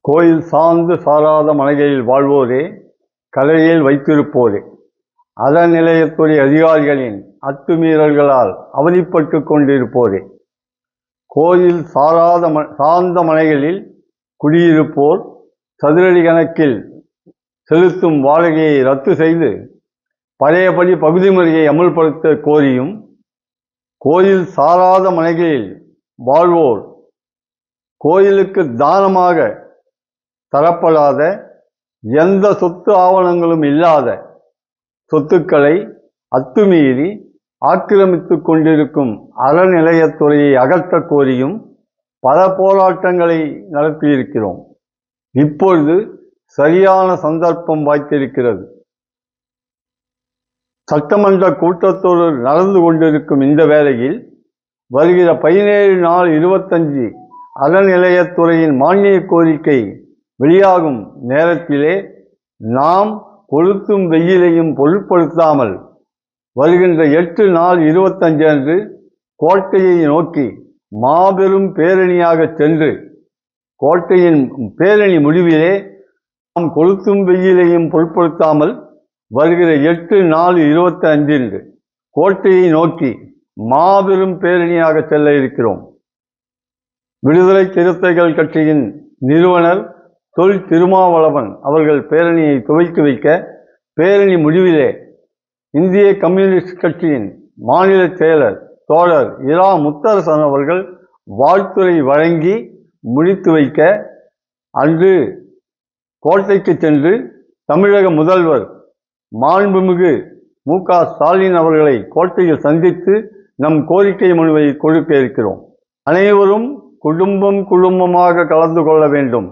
கோயில் சார்ந்து சாராத மனைகளில் வாழ்வோரே, கலையில் வைத்திருப்போரே, அறநிலையத்துறை அதிகாரிகளின் அத்துமீறல்களால் அவதிப்பட்டுக் கொண்டிருப்போரே, கோயில் சார்ந்த மனைகளில் குடியிருப்போர் சதுரடி கணக்கில் செலுத்தும் வாடகையை ரத்து செய்து பழையபடி பகுதி முறையை அமுல்படுத்த கோரியும், கோயில் சாராத மனைகளில் வாழ்வோர் கோயிலுக்கு தானமாக தரப்படாத எந்த சொத்து ஆவணங்களும் இல்லாத சொத்துக்களை அத்துமீறி ஆக்கிரமித்துக் கொண்டிருக்கும் அறநிலையத்துறையை அகற்றக் கோரியும் பல போராட்டங்களை நடத்தியிருக்கிறோம். இப்பொழுது சரியான சந்தர்ப்பம் வாய்த்திருக்கிறது. சட்டமன்ற கூட்டத்தொடர் நடந்து கொண்டிருக்கும் இந்த வேளையில் வருகிற 17/4/25 அறநிலையத்துறையின் மானிய கோரிக்கை வெளியாகும் நேரத்திலே நாம் கொளுத்தும் வெயிலையும் பொருட்படுத்தாமல் வருகின்ற 8/4/25 அன்று கோட்டையை நோக்கி மாபெரும் பேரணியாக சென்று கோட்டையின் பேரணி முடிவிலே நாம் கொளுத்தும் வெயிலையும் பொருட்படுத்தாமல் வருகிற 8/4/25 அன்று கோட்டையை நோக்கி மாபெரும் பேரணியாக செல்ல இருக்கிறோம். விடுதலை சிறுத்தைகள் கட்சியின் நிறுவனர் தொல் திருமாவளவன் அவர்கள் பேரணியை துவக்கி வைக்க, பேரணி முடிவிலே இந்திய கம்யூனிஸ்ட் கட்சியின் மாநில செயலர் தோழர் இரா முத்தரசன் அவர்கள் வாழ்த்துரை வழங்கி முடித்து வைக்க, அன்று கோட்டைக்கு சென்று தமிழக முதல்வர் மாண்புமிகு மு.க. ஸ்டாலின் அவர்களை கோட்டையில் சந்தித்து நம் கோரிக்கை மனுவை கொடுக்க இருக்கிறோம். அனைவரும் குடும்பமாக கலந்து கொள்ள வேண்டும்.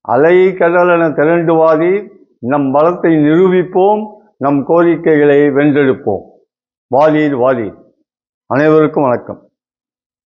அலை கடலென திரண்டு வாரி நம் பலத்தை நிரூபிப்போம், நம் கோரிக்கைகளை வென்றெடுப்போம். வாரீர் வாரீர். அனைவருக்கும் வணக்கம்.